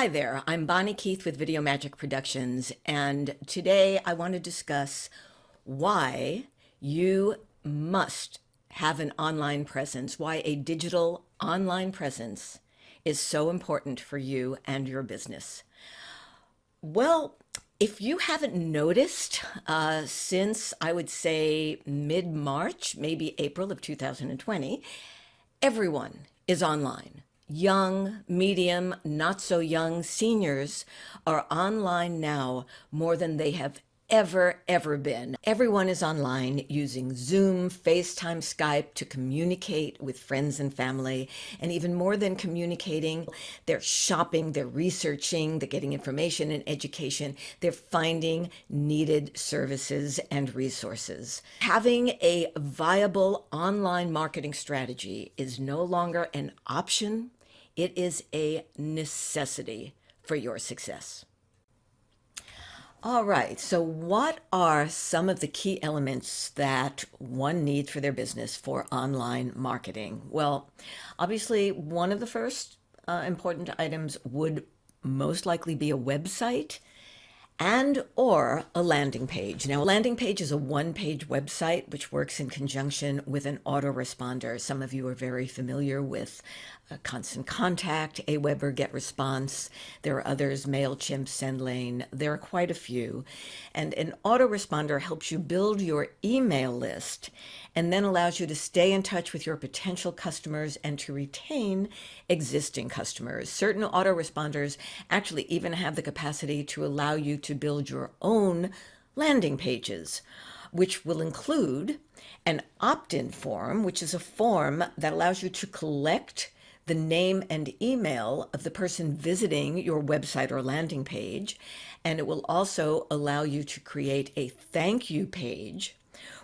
Hi there, I'm Bonnie Keith with Video Magic Productions, and today I want to discuss why you must have an online presence, why a digital online presence is so important for you and your business. Well, if you haven't noticed, since I would say mid-March, maybe April of 2020, everyone is online. Young, medium, not so young, seniors are online now more than they have ever been. Everyone is online using Zoom, FaceTime, Skype to communicate with friends and family. And even more than communicating, they're shopping, they're researching, they're getting information and education. They're finding needed services and resources. Having a viable online marketing strategy is no longer an option. It is a necessity for your success. All right, so what are some of the key elements that one needs for their business for online marketing? Well, obviously, one of the first important items would most likely be a website and or a landing page. Now, a landing page is a one-page website which works in conjunction with an autoresponder. Some of you are very familiar with Constant Contact, Aweber, GetResponse. There are others, MailChimp, SendLane. There are quite a few. And an autoresponder helps you build your email list and then allows you to stay in touch with your potential customers and to retain existing customers. Certain autoresponders actually even have the capacity to allow you to build your own landing pages, which will include an opt-in form, which is a form that allows you to collect the name and email of the person visiting your website or landing page. And it will also allow you to create a thank you page,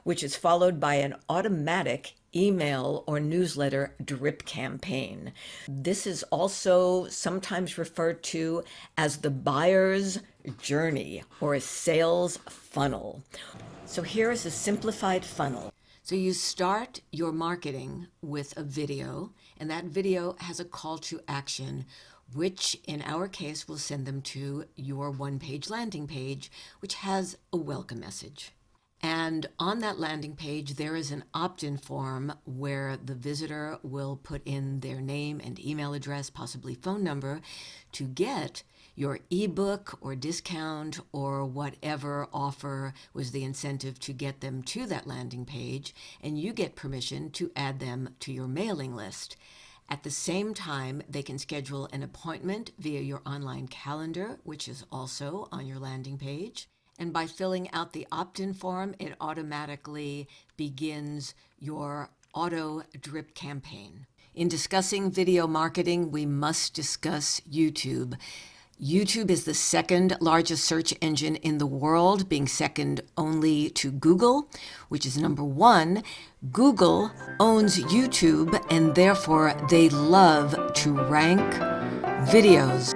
which is followed by an automatic email or newsletter drip campaign. This is also sometimes referred to as the buyer's journey or a sales funnel. So here is a simplified funnel. So you start your marketing with a video, and that video has a call to action, which in our case will send them to your one-page landing page, which has a welcome message. And on that landing page, there is an opt-in form where the visitor will put in their name and email address, possibly phone number, to get your ebook or discount or whatever offer was the incentive to get them to that landing page, and you get permission to add them to your mailing list. At the same time, they can schedule an appointment via your online calendar, which is also on your landing page. And by filling out the opt-in form, it automatically begins your auto drip campaign. In discussing video marketing, we must discuss YouTube. YouTube is the second largest search engine in the world, being second only to Google, which is number one. Google owns YouTube, and therefore they love to rank videos.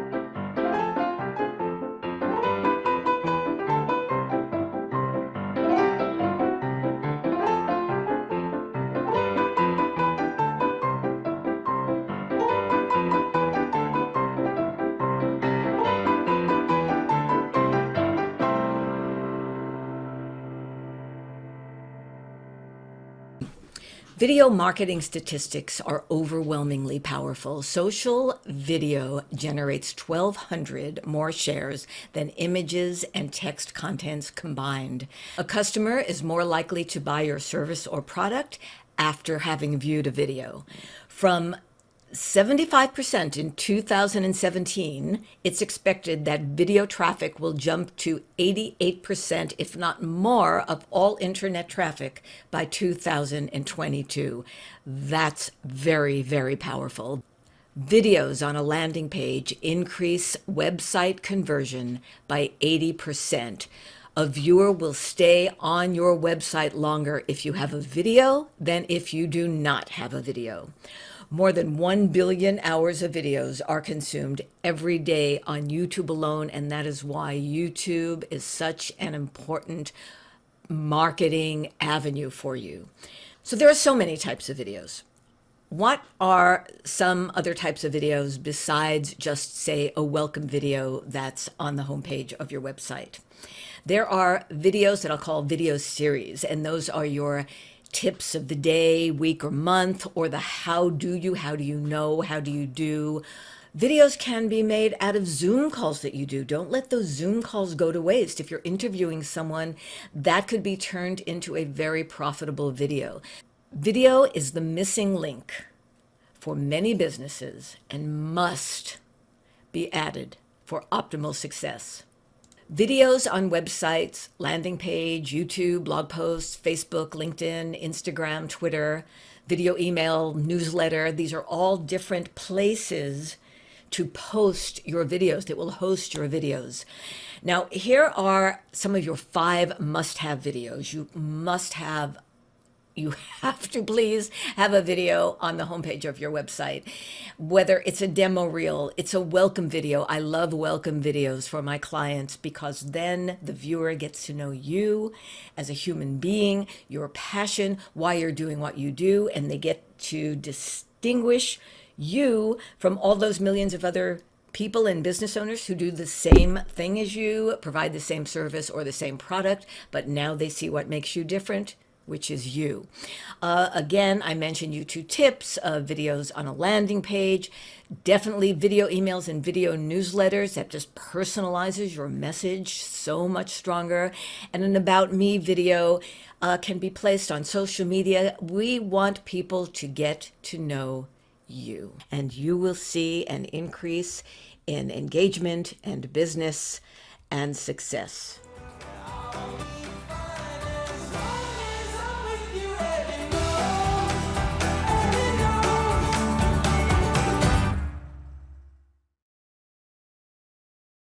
Video marketing statistics are overwhelmingly powerful. Social video generates 1,200 more shares than images and text contents combined. A customer is more likely to buy your service or product after having viewed a video. From 75% in 2017, it's expected that video traffic will jump to 88%, if not more, of all internet traffic by 2022. That's very powerful. Videos on a landing page increase website conversion by 80%. A viewer will stay on your website longer if you have a video than if you do not have a video. More than 1 billion hours of videos are consumed every day on YouTube alone, and that is why YouTube is such an important marketing avenue for you. So there are so many types of videos. What are some other types of videos besides just, say, a welcome video that's on the homepage of your website? There are videos that I'll call video series, and those are your tips of the day, week, or month, or the how do you know, how do you do. Videos can be made out of Zoom calls that you do. Don't let those Zoom calls go to waste. If you're interviewing someone, that could be turned into a very profitable video. Video is the missing link for many businesses and must be added for optimal success. Videos on websites, landing page, YouTube, blog posts, Facebook, LinkedIn, Instagram, Twitter, video email, newsletter. These are all different places to post your videos that will host your videos. Now, here are some of your 5 must-have videos. You have to please have a video on the homepage of your website. Whether it's a demo reel, it's a welcome video. I love welcome videos for my clients because then the viewer gets to know you as a human being, your passion, why you're doing what you do, and they get to distinguish you from all those millions of other people and business owners who do the same thing as you, provide the same service or the same product, but now they see what makes you different, which is you. Again, I mentioned YouTube tips, videos on a landing page, definitely video emails and video newsletters that just personalizes your message so much stronger. And an About Me video can be placed on social media. We want people to get to know you, and you will see an increase in engagement and business and success.